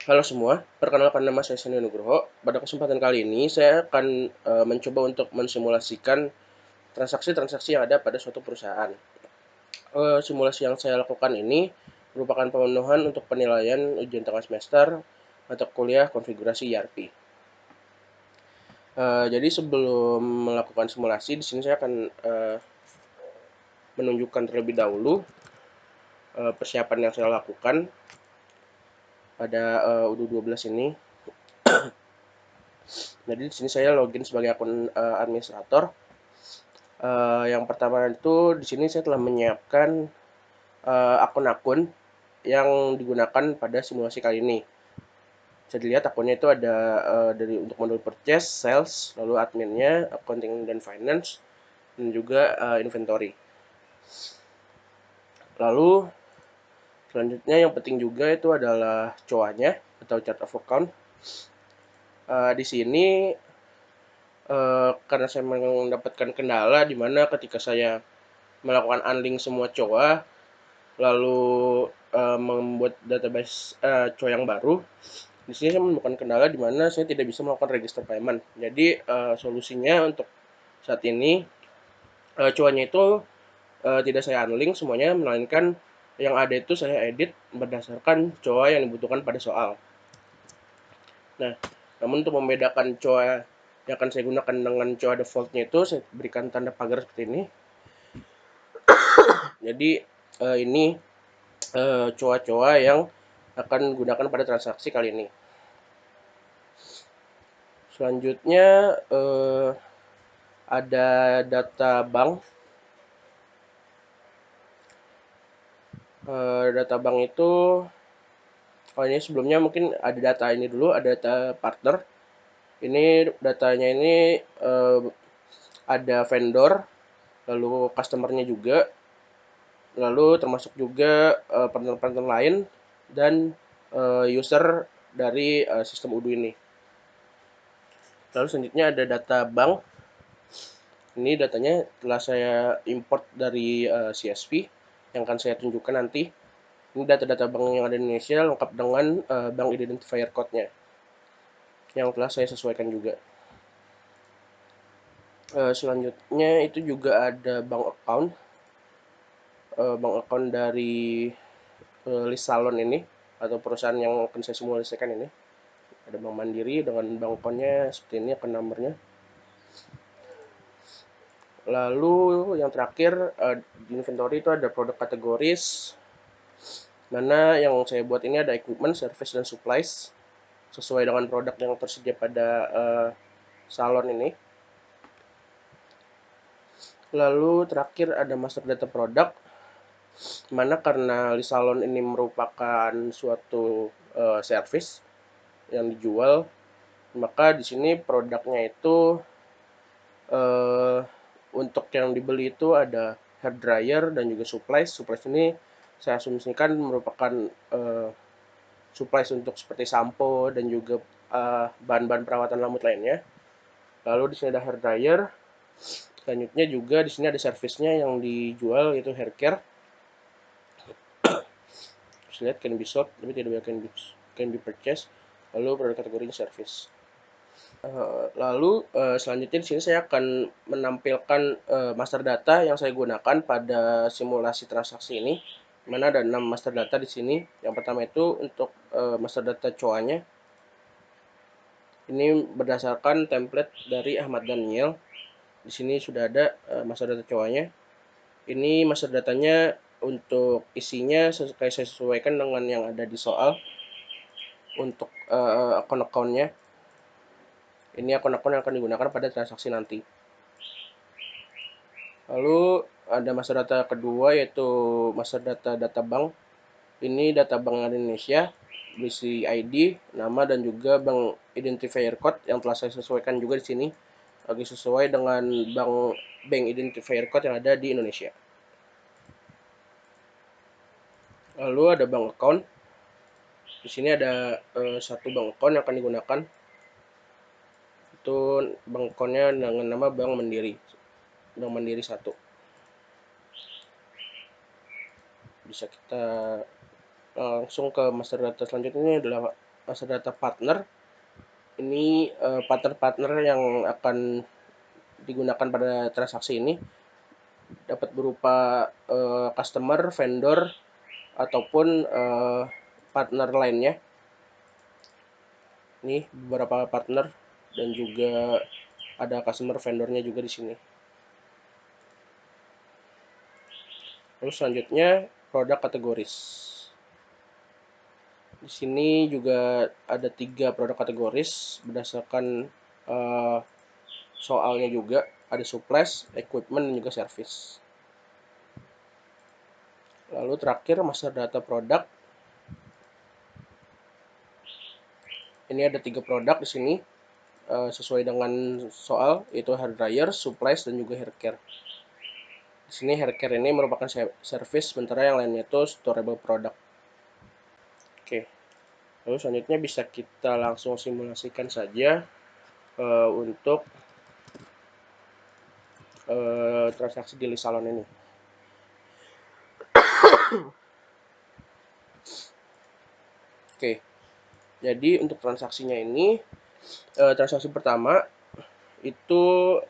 Halo semua, perkenalkan nama saya Seni Nugroho. Pada kesempatan kali ini saya akan mencoba untuk mensimulasikan transaksi-transaksi yang ada pada suatu perusahaan. Simulasi yang saya lakukan ini merupakan pemenuhan untuk penilaian ujian tengah semester mata kuliah konfigurasi ERP. Jadi sebelum melakukan simulasi, di sini saya akan menunjukkan terlebih dahulu persiapan yang saya lakukan pada UDU 12 ini. Jadi di sini saya login sebagai akun administrator. Yang pertama itu di sini saya telah menyiapkan akun-akun yang digunakan pada simulasi kali ini. Bisa dilihat akunnya itu ada dari untuk modul purchase, sales, lalu adminnya, accounting dan finance, dan juga inventory. Lalu selanjutnya yang penting juga itu adalah COA-nya atau chart of account. Di sini karena saya mendapatkan kendala di mana ketika saya melakukan unlink semua COA lalu membuat database COA yang baru, di sini saya menemukan kendala di mana saya tidak bisa melakukan register payment. Jadi solusinya untuk saat ini COA-nya itu tidak saya unlink semuanya, melainkan yang ada itu saya edit berdasarkan COA yang dibutuhkan pada soal. Nah, namun untuk membedakan COA yang akan saya gunakan dengan COA defaultnya itu saya berikan tanda pagar seperti ini. Jadi ini COA-COA yang akan digunakan pada transaksi kali ini. Selanjutnya ada data bank. Data bank itu, ini sebelumnya mungkin ada data ini dulu, ada data partner. Ini datanya ini ada vendor, lalu customer-nya juga, lalu termasuk juga partner-partner lain dan user dari sistem UDU ini. Lalu selanjutnya ada data bank. Ini datanya telah saya import dari CSV yang akan saya tunjukkan nanti. Ini data-data bank yang ada di Indonesia lengkap dengan bank identifier code-nya yang telah saya sesuaikan juga. Selanjutnya itu juga ada bank account. Bank account dari list salon ini atau perusahaan yang akan saya simulasikan ini. Ada Bank Mandiri dengan bank account-nya seperti ini, akun nomornya. Lalu yang terakhir di inventory itu ada produk kategoris, mana yang saya buat ini ada equipment, service, dan supplies sesuai dengan produk yang tersedia pada salon ini. Lalu terakhir ada master data produk, mana karena di salon ini merupakan suatu service yang dijual, maka di sini produknya itu untuk yang dibeli itu ada hair dryer dan juga supplies. Supplies ini saya asumsikan merupakan supplies untuk seperti sampo dan juga bahan-bahan perawatan rambut lainnya. Lalu di sini ada hair dryer. Selanjutnya juga di sini ada servisnya yang dijual yaitu hair care. Bisa lihat can be sold tapi tidak can be purchased. Lalu produk kategorinya service. Lalu selanjutnya di sini saya akan menampilkan master data yang saya gunakan pada simulasi transaksi ini. Mana ada 6 master data di sini. Yang pertama itu untuk master data COA-nya. Ini berdasarkan template dari Ahmad Daniel. Di sini sudah ada master data COA-nya. Ini master datanya untuk isinya saya sesuaikan dengan yang ada di soal. Untuk akun-akunnya, ini akun-akun yang akan digunakan pada transaksi nanti. Lalu ada master data kedua yaitu master data bank. Ini data bank Indonesia, berisi ID, nama dan juga bank identifier code yang telah saya sesuaikan juga di sini bagi sesuai dengan bank identifier code yang ada di Indonesia. Lalu ada bank account. Di sini ada satu bank account yang akan digunakan. Itu bank account-nya dengan nama Bank Mandiri. Bank Mandiri 1. Bisa kita langsung ke master data selanjutnya. Ini adalah master data partner. Ini partner-partner yang akan digunakan pada transaksi ini dapat berupa customer, vendor, ataupun partner lainnya. Ini beberapa partner dan juga ada customer vendornya juga di sini. Lalu selanjutnya produk kategoris. Di sini juga ada 3 produk kategoris berdasarkan soalnya juga. Ada supplies, equipment, dan juga service. Lalu terakhir master data produk. Ini ada 3 produk di sini sesuai dengan soal, yaitu hair dryer, supplies, dan juga hair care. Di sini hair care ini merupakan service, sementara yang lainnya itu storable product. Oke. Lalu selanjutnya bisa kita langsung simulasikan saja untuk transaksi di list salon ini. Oke, jadi untuk transaksinya ini, transaksi pertama itu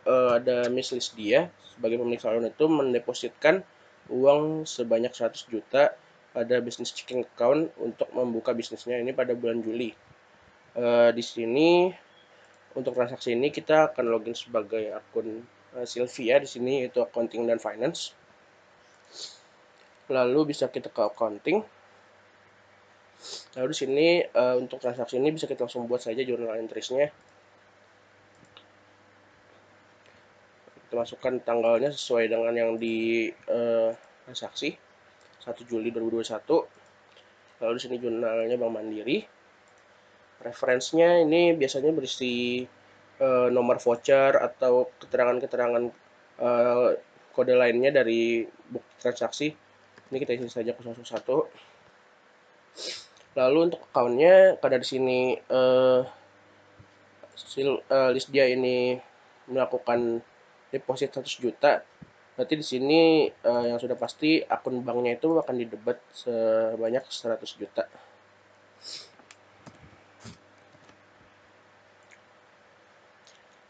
ada Miss Lisdia sebagai pemilik salon itu mendepositkan uang sebanyak 100 juta pada business checking account untuk membuka bisnisnya ini pada bulan Juli. Di sini untuk transaksi ini kita akan login sebagai akun Sylvia di sini, yaitu accounting dan finance. Lalu bisa kita ke accounting. Lalu di sini untuk transaksi ini bisa kita langsung buat saja journal entries-nya. Kita masukkan tanggalnya sesuai dengan yang di transaksi 1 Juli 2021. Lalu di sini jurnalnya Bank Mandiri. Referensinya ini biasanya berisi nomor voucher atau keterangan-keterangan kode lainnya dari bukti transaksi. Ini kita isi saja 001. Lalu untuk account-nya, karena di sini list dia ini melakukan deposit 100 juta, berarti di sini yang sudah pasti akun banknya itu akan didebet sebanyak 100 juta.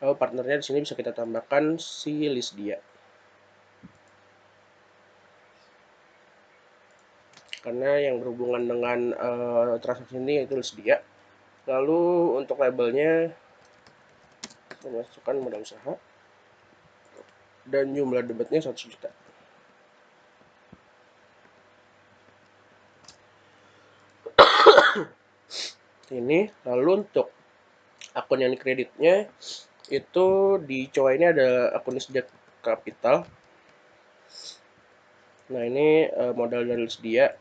Lalu partnernya di sini bisa kita tambahkan si list dia. Karena yang berhubungan dengan transaksi ini yaitu list dia. Lalu untuk labelnya saya masukkan modal usaha dan jumlah debitnya 100 juta. Ini lalu untuk akun yang dikreditnya itu di COA ini ada akun Lisdia Capital. Nah, ini modal dari Lisdia.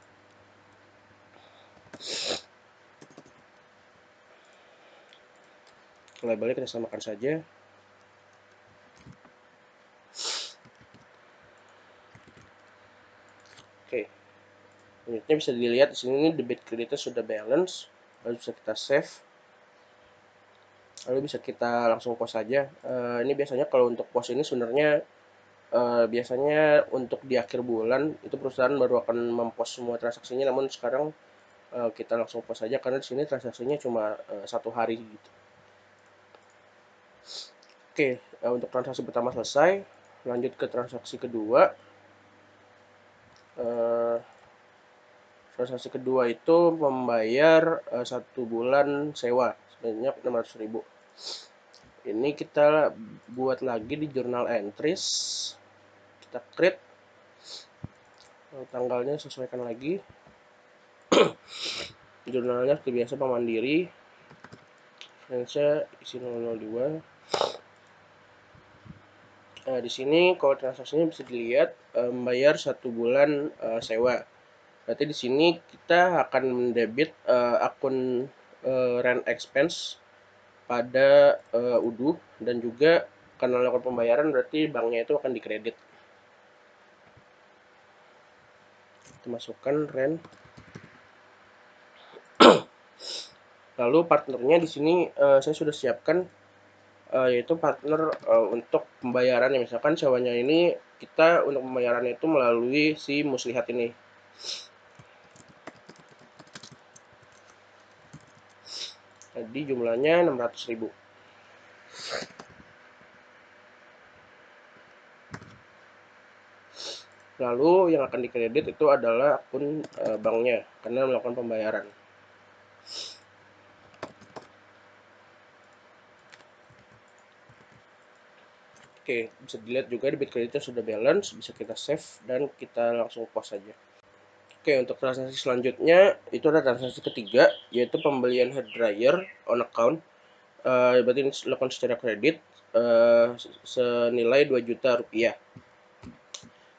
Labelnya kita samakan saja. Oke. Selanjutnya bisa dilihat di sini debit kreditnya sudah balance. Lalu bisa kita save. Lalu bisa kita langsung post saja. Ini biasanya kalau untuk post ini sebenarnya biasanya untuk di akhir bulan itu perusahaan baru akan mempost semua transaksinya, namun sekarang kita langsung post saja karena di sini transaksinya cuma 1 hari gitu. Oke, untuk transaksi pertama selesai, lanjut ke transaksi kedua. Transaksi kedua itu membayar 1 bulan sewa sebanyak 600.000. Ini kita buat lagi di journal entries. Kita create. Tanggalnya sesuaikan lagi. Jurnalnya seperti biasa Bank Mandiri. Referensinya isi 002. Di sini kalau transaksinya bisa dilihat membayar 1 bulan sewa. Berarti di sini kita akan mendebit akun rent expense pada UDU dan juga karena melakukan pembayaran berarti banknya itu akan dikredit. Kita masukkan rent. Lalu partnernya di sini saya sudah siapkan yaitu partner untuk pembayaran. Misalkan sewanya ini kita untuk pembayarannya itu melalui si Muslihat ini. Jadi jumlahnya 600.000. Lalu yang akan dikredit itu adalah akun banknya karena melakukan pembayaran. Oke, bisa dilihat juga debit kreditnya sudah balance, bisa kita save dan kita langsung post saja. Oke, untuk transaksi selanjutnya itu ada transaksi ketiga, yaitu pembelian hair dryer on account. Berarti ini dilakukan secara kredit senilai 2 juta rupiah.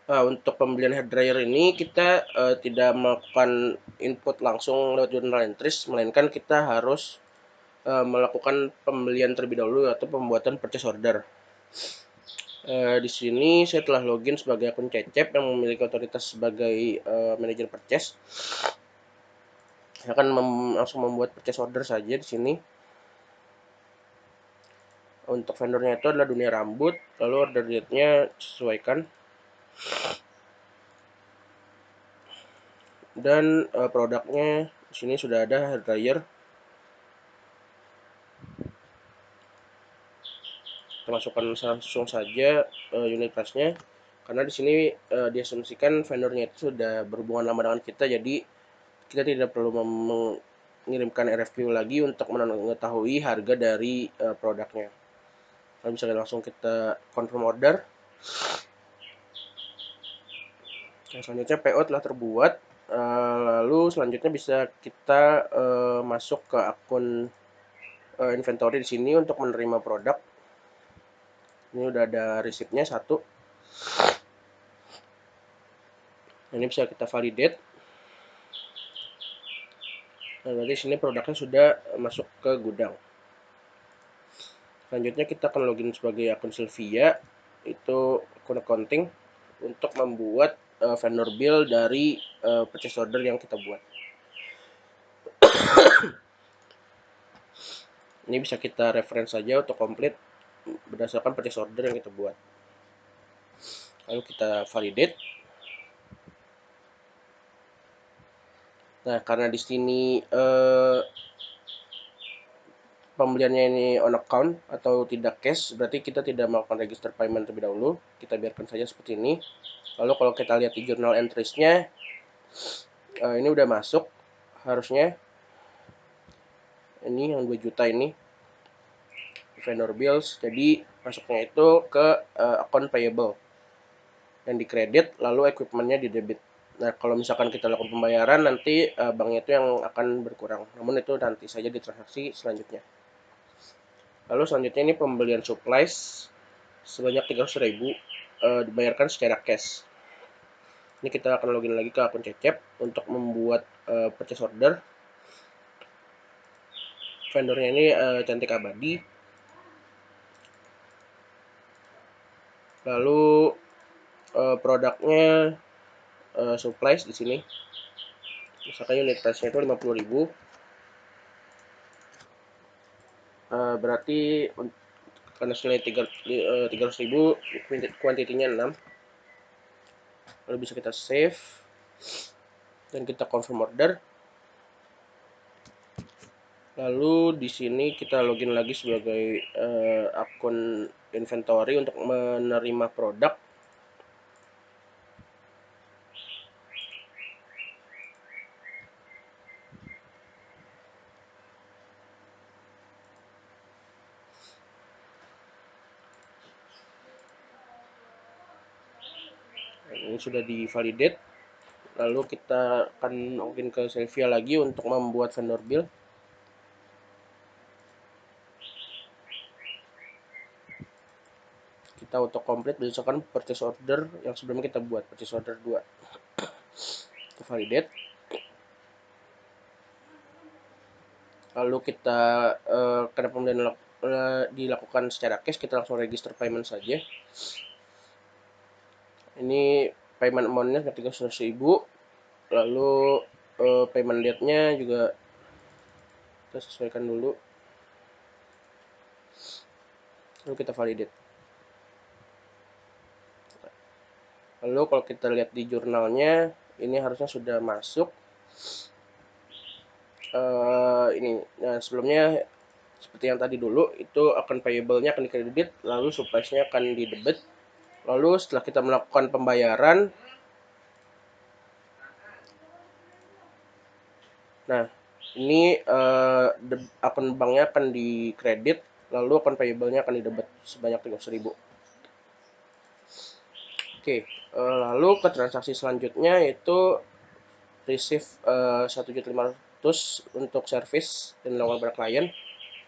Untuk pembelian hair dryer ini kita tidak melakukan input langsung lewat journal entries, melainkan kita harus melakukan pembelian terlebih dahulu atau pembuatan purchase order. Di sini saya telah login sebagai akun Cecep yang memiliki otoritas sebagai manajer purchase. Saya akan langsung membuat purchase order saja di sini. Untuk vendornya itu adalah Dunia Rambut, lalu order date-nya sesuaikan. Dan produknya di sini sudah ada hair dryer. Kita masukkan langsung saja unit price-nya karena di sini diasumsikan vendornya itu sudah berhubungan lama dengan kita, jadi kita tidak perlu mengirimkan RFQ lagi untuk mengetahui harga dari produknya. Kalau misalnya langsung kita confirm order. Yang selanjutnya PO telah terbuat. Lalu selanjutnya bisa kita masuk ke akun inventory di sini untuk menerima produk. Ini udah ada receipt-nya satu. Ini bisa kita validate. Nah, berarti sini produknya sudah masuk ke gudang. Selanjutnya kita akan login sebagai akun Sylvia, itu akun accounting, untuk membuat vendor bill dari purchase order yang kita buat. Ini bisa kita reference saja untuk komplit berdasarkan purchase order yang kita buat. Lalu kita validate. Nah, karena di sini pembeliannya ini on account atau tidak cash, berarti kita tidak melakukan register payment terlebih dahulu. Kita biarkan saja seperti ini. Lalu kalau kita lihat di journal entries-nya, ini udah masuk harusnya. Ini yang 2 juta ini vendor bills, jadi masuknya itu ke account payable yang dikredit, lalu equipmentnya di debit. Nah, kalau misalkan kita lakukan pembayaran, nanti banknya itu yang akan berkurang, namun itu nanti saja di transaksi selanjutnya. Lalu selanjutnya ini pembelian supplies sebanyak 300.000 dibayarkan secara cash. Ini kita akan login lagi ke akun Cecep untuk membuat purchase order. Vendornya ini Cantik Abadi. Lalu produknya supplies di sini. Misalkan unit price-nya itu 50.000. Berarti karena nilai 300.000, kuantitinya 6. Lalu bisa kita save dan kita confirm order. Lalu di sini kita login lagi sebagai akun inventory untuk menerima produk. Ini sudah divalidate. Lalu kita akan login ke Sylvia lagi untuk membuat vendor bill. Kita auto complete berdasarkan purchase order yang sebelumnya kita buat, purchase order 2. Kita validate. Lalu kita karena pembelian dilakukan secara cash, kita langsung register payment saja. Ini payment amount-nya 300.000. Lalu payment date-nya juga kita sesuaikan dulu. Lalu kita validate. Lalu kalau kita lihat di jurnalnya, ini harusnya sudah masuk. ini. Nah, sebelumnya seperti yang tadi dulu, itu akun payable-nya akan dikredit, lalu supplies-nya akan didebit. Lalu setelah kita melakukan pembayaran, nah ini akun banknya akan dikredit, lalu akun payable-nya akan didebit sebanyak 300.000. Oke, lalu ke transaksi selanjutnya yaitu receive 1.500.000 untuk service dan dilakukan pada klien.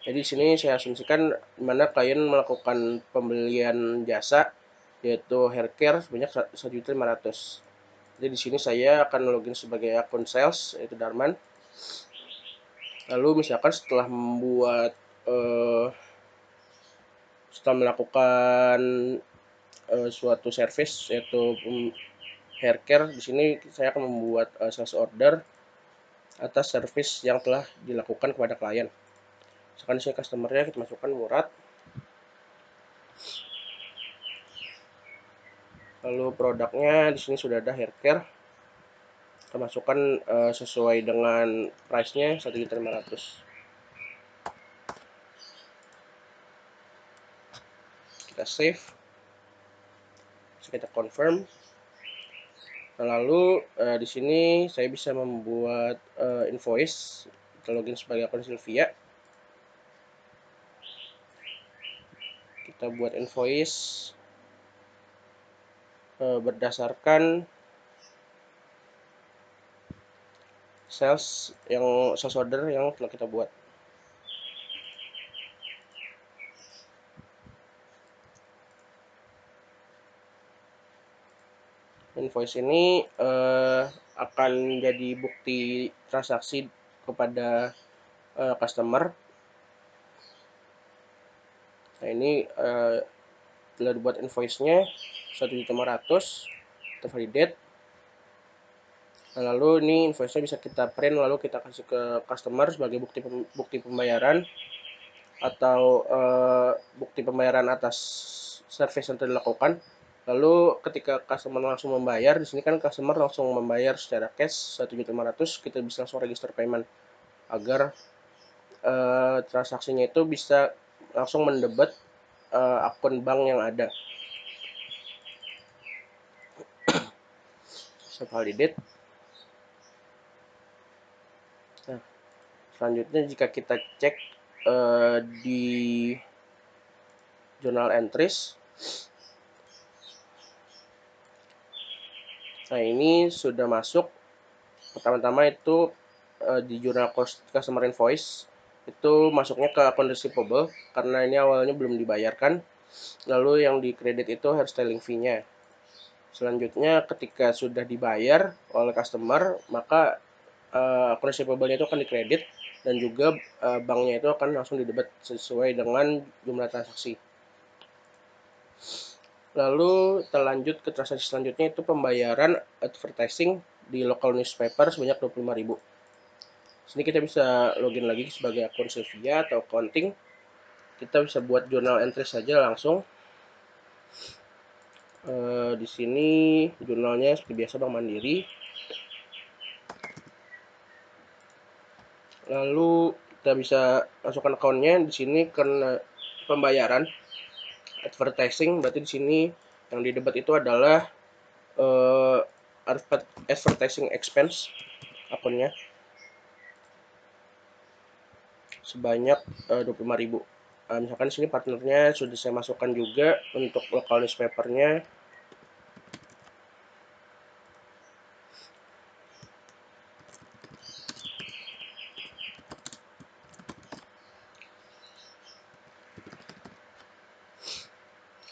Jadi di sini saya asumsikan di mana klien melakukan pembelian jasa yaitu haircare sebanyak 1.500.000. Jadi di sini saya akan login sebagai akun sales yaitu Darman. Lalu misalkan setelah melakukan suatu service yaitu haircare, di sini saya akan membuat sales order atas service yang telah dilakukan kepada klien. Misalkan di sini customer-nya kita masukkan Murad. Lalu produknya di sini sudah ada haircare. Kita masukkan sesuai dengan price-nya 1.500.000. Kita save. Kita confirm. Lalu di sini saya bisa membuat invoice. Kita login sebagai akun Sylvia. Kita buat invoice berdasarkan sales order yang telah kita buat. Invoice ini akan jadi bukti transaksi kepada customer. Nah ini telah dibuat invoice-nya 1.500.000, kita validate. Nah, lalu ini invoice-nya bisa kita print lalu kita kasih ke customer sebagai bukti pembayaran atau bukti pembayaran atas service yang telah dilakukan. Lalu ketika customer langsung membayar, di sini kan customer langsung membayar secara cash 1.500.000, kita bisa langsung register payment agar transaksinya itu bisa langsung mendebet akun bank yang ada. Saya validate. Nah, selanjutnya jika kita cek di journal entries, nah ini sudah masuk. Pertama-tama itu di jurnal customer invoice itu masuknya ke akun receivable karena ini awalnya belum dibayarkan. Lalu yang di kredit itu hairstyling fee-nya. Selanjutnya ketika sudah dibayar oleh customer, maka akun receivable-nya itu akan dikredit dan juga banknya itu akan langsung didebit sesuai dengan jumlah transaksi. Lalu kita lanjut ke transaksi selanjutnya itu pembayaran advertising di local newspaper sebanyak 25.000. Sini kita bisa login lagi sebagai akun Sylvia atau accounting. Kita bisa buat journal entry saja langsung. Di sini jurnalnya seperti biasa Bank Mandiri. Lalu kita bisa masukkan akunnya di sini karena pembayaran advertising, berarti di sini yang didebat itu adalah advertising expense akunnya sebanyak 25.000. Misalkan di sini partnernya sudah saya masukkan juga untuk local newspapernya.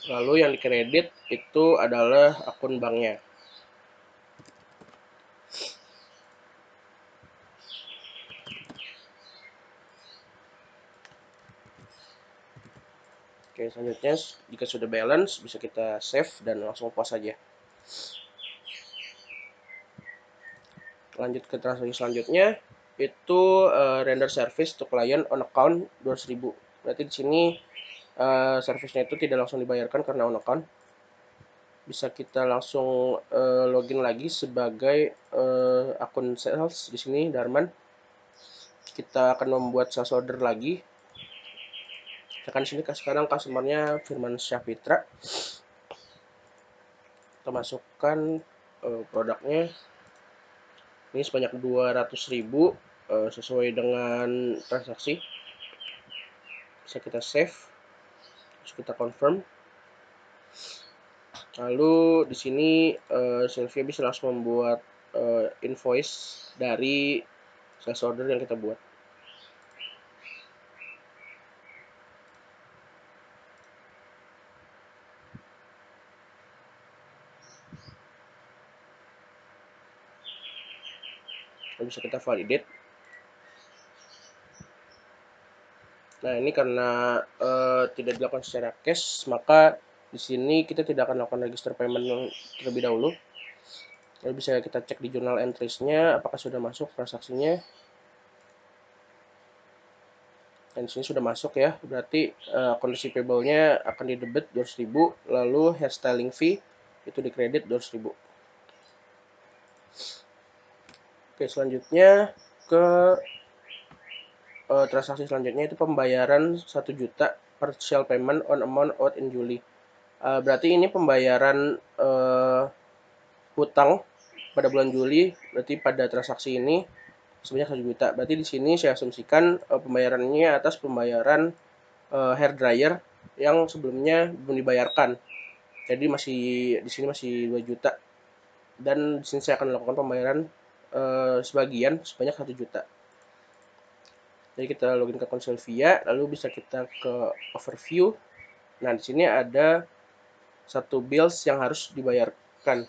Lalu yang dikredit itu adalah akun banknya. Oke, selanjutnya jika sudah balance bisa kita save dan langsung pause saja. Lanjut ke transaksi selanjutnya itu render service to client on account 200.000. Berarti di sini service-nya itu tidak langsung dibayarkan karena on account. Bisa kita langsung login lagi sebagai akun sales di sini Darman. kita akan membuat sales order lagi. Misalkan di sini sekarang customernya Firman Syafitra. Kita masukkan produknya. Ini sebanyak 200.000 sesuai dengan transaksi. Bisa kita save, terus kita confirm. Lalu di sini Sylvia bisa langsung membuat invoice dari sales order yang kita buat. Lalu bisa kita validate. Nah, ini karena tidak dilakukan secara cash, maka di sini kita tidak akan lakukan register payment terlebih dahulu. Lalu bisa kita cek di journal entries-nya apakah sudah masuk transaksinya. Dan di sini sudah masuk ya, berarti akun receivable-nya akan didebit 200.000, lalu hairstyling fee itu dikredit 200.000. Oke, selanjutnya ke transaksi selanjutnya itu pembayaran 1 juta partial payment on amount owed in July. Berarti ini pembayaran hutang pada bulan Juli, berarti pada transaksi ini sebanyak 1 juta. Berarti di sini saya asumsikan pembayarannya atas pembayaran hair dryer yang sebelumnya belum dibayarkan. Jadi di sini masih 2 juta. Dan di sini saya akan melakukan pembayaran sebagian sebanyak 1 juta. Jadi kita login ke akun Sylvia, lalu bisa kita ke overview. Nah, di sini ada 1 bills yang harus dibayarkan.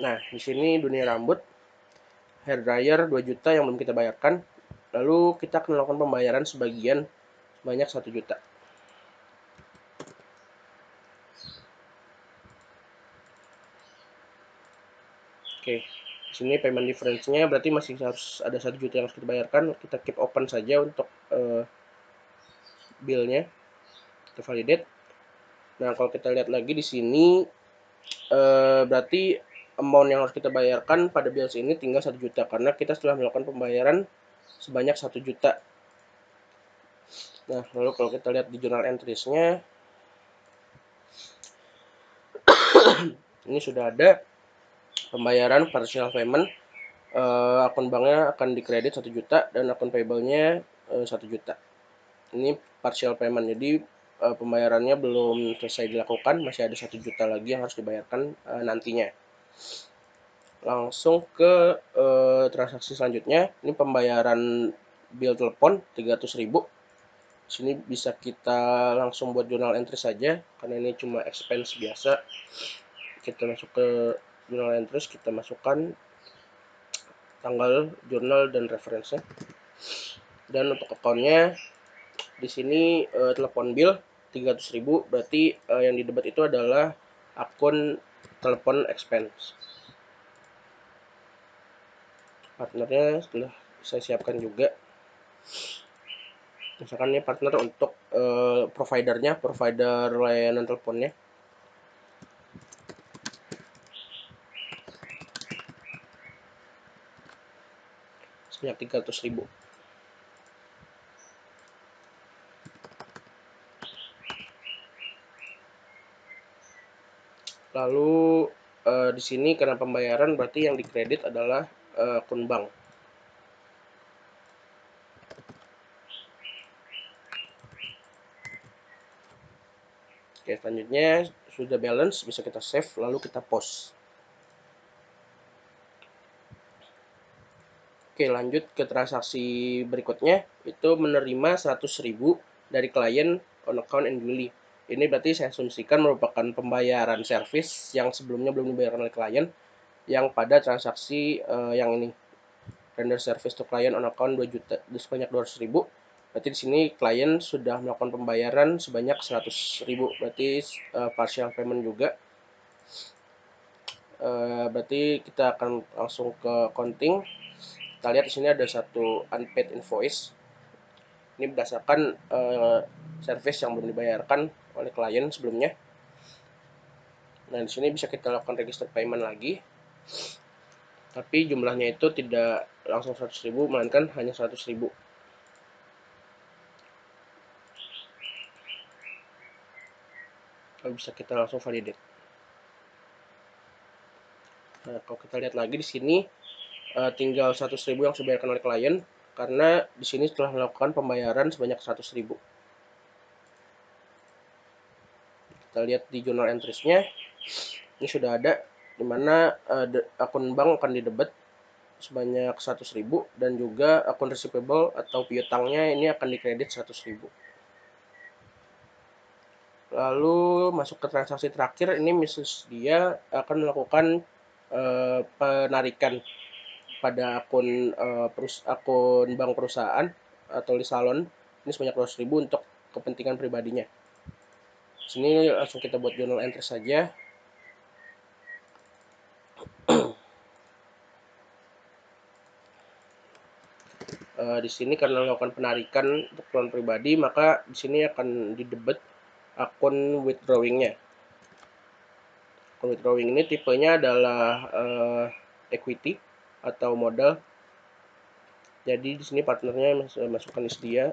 Nah, di sini dunia rambut, hair dryer 2 juta yang belum kita bayarkan. Lalu kita akan melakukan pembayaran sebagian sebanyak 1 juta. Oke, di sini payment difference-nya berarti masih harus ada 1 juta yang harus kita bayarkan. Kita keep open saja untuk bill-nya. Kita validate. Nah, kalau kita lihat lagi di sini berarti amount yang harus kita bayarkan pada bills ini tinggal 1 juta karena kita sudah melakukan pembayaran sebanyak 1 juta. Nah, lalu kalau kita lihat di journal entries-nya ini sudah ada pembayaran partial payment. Akun banknya akan dikredit 1 juta dan akun payable-nya 1 juta. Ini partial payment, jadi pembayarannya belum selesai dilakukan, masih ada 1 juta lagi yang harus dibayarkan nantinya. Langsung ke transaksi selanjutnya, ini pembayaran bill telepon 300.000. Sini bisa kita langsung buat journal entry saja karena ini cuma expense biasa. Kita masuk ke journal entries, kita masukkan tanggal jurnal dan referensinya. Dan untuk akunnya di sini telepon bill 300.000, berarti yang didebat itu adalah akun telepon expense. Partnernya sudah saya siapkan juga. Misalkan ini partner untuk provider layanan teleponnya. Sebanyak 300.000. Lalu di sini karena pembayaran berarti yang dikredit adalah akun bank. Oke, selanjutnya sudah balance, bisa kita save lalu kita post. Oke, lanjut ke transaksi berikutnya, itu menerima 100.000 dari klien on account in July. Ini berarti saya asumsikan merupakan pembayaran service yang sebelumnya belum dibayarkan oleh klien, yang pada transaksi yang ini, render service to client on account 2 juta, sebanyak 200.000. Berarti di sini klien sudah melakukan pembayaran sebanyak 100.000, berarti partial payment juga. Berarti kita akan langsung ke accounting. Kita lihat di sini ada satu unpaid invoice. Ini berdasarkan service yang belum dibayarkan oleh klien sebelumnya. Nah, di sini bisa kita lakukan register payment lagi. Tapi jumlahnya itu tidak langsung 100.000, melainkan hanya 100.000. Bisa kita langsung validate. Nah, kalau kita lihat lagi di sini tinggal 100.000 yang sudah dibayarkan oleh klien, karena di sini telah melakukan pembayaran sebanyak 100.000. Kita lihat di journal entries-nya, ini sudah ada, di mana akun bank akan didebet sebanyak 100.000 dan juga akun receivable atau piutangnya ini akan dikredit 100.000. Lalu masuk ke transaksi terakhir, ini Mrs. dia akan melakukan penarikan pada akun bank perusahaan atau di salon ini sebanyak 200.000 untuk kepentingan pribadinya. Sini langsung kita buat journal entry saja. Di sini karena melakukan penarikan untuk keperluan pribadi, maka di sini akan didebet akun withdrawingnya. Akun withdrawing ini tipenya adalah equity atau modal. Jadi di sini partnernya masukkan dia,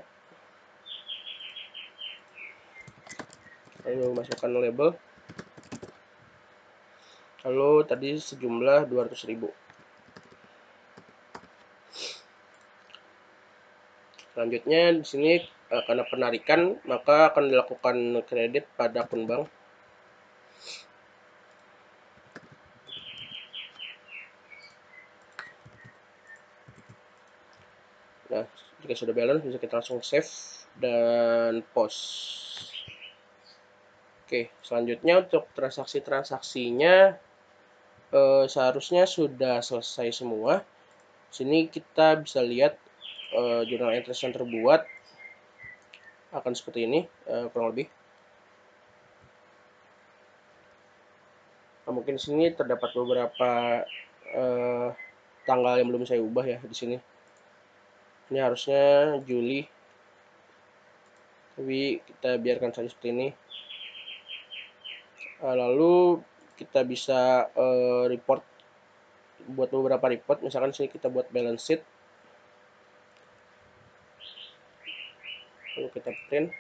lalu masukkan label, lalu tadi sejumlah 200.000. Selanjutnya di sini karena penarikan maka akan dilakukan kredit pada akun bank. Nah, jika sudah balance bisa kita langsung save dan post. Oke, selanjutnya untuk transaksi-transaksinya seharusnya sudah selesai semua. Sini kita bisa lihat jurnal entries yang terbuat akan seperti ini kurang lebih. Nah, mungkin di sini terdapat beberapa tanggal yang belum saya ubah ya di sini. Ini harusnya Juli, tapi kita biarkan saja seperti ini. Lalu kita bisa report, buat beberapa report. Misalkan sini kita buat balance sheet, lalu kita print.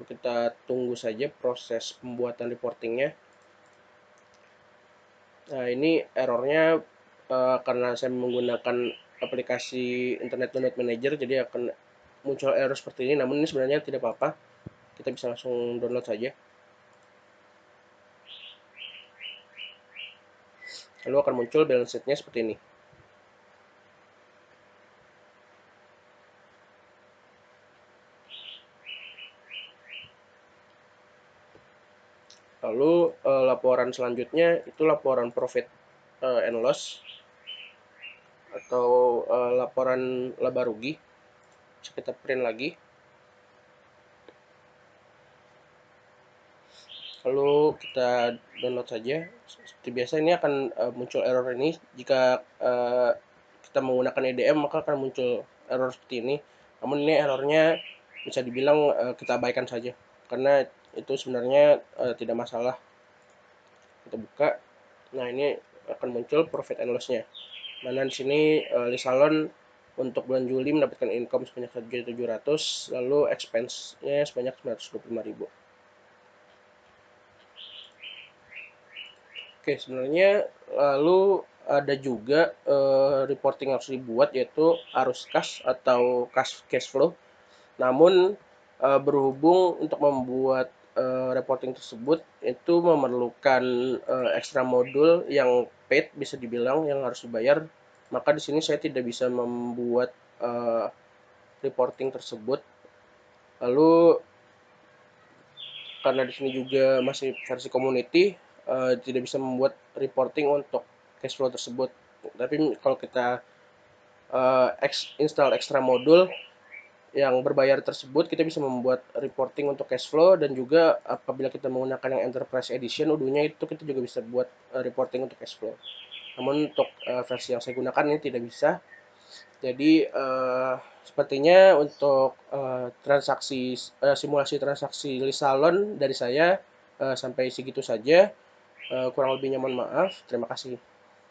Kita tunggu saja proses pembuatan reportingnya. Nah, ini errornya karena saya menggunakan aplikasi Internet Download Manager, jadi akan muncul error seperti ini. Namun ini sebenarnya tidak apa-apa, kita bisa langsung download saja. Lalu akan muncul balance sheet-nya seperti ini. Lalu laporan selanjutnya itu laporan profit and loss atau laporan laba rugi. Bisa kita print lagi. Lalu kita download saja. Seperti biasa ini akan muncul error ini. Jika kita menggunakan EDM maka akan muncul error seperti ini. Namun ini errornya bisa dibilang kita abaikan saja, karena itu sebenarnya tidak masalah. Kita buka. Nah, ini akan muncul profit and loss-nya. Mana di sini Lisalon untuk bulan Juli mendapatkan income sebanyak 1.700.000, lalu expense-nya sebanyak 925.000. Oke, sebenarnya lalu ada juga reporting yang harus dibuat, yaitu arus kas atau cash flow. Namun berhubung untuk membuat reporting tersebut itu memerlukan ekstra modul yang paid, bisa dibilang yang harus dibayar, maka di sini saya tidak bisa membuat reporting tersebut. Lalu karena di sini juga masih versi community, tidak bisa membuat reporting untuk cash flow tersebut. Tapi kalau kita install extra modul yang berbayar tersebut, kita bisa membuat reporting untuk cash flow, dan juga apabila kita menggunakan yang Enterprise Edition UDO-nya itu kita juga bisa buat reporting untuk cash flow. Namun untuk versi yang saya gunakan ini tidak bisa. Jadi sepertinya untuk simulasi transaksi list salon dari saya sampai segitu saja. Kurang lebihnya mohon maaf. Terima kasih.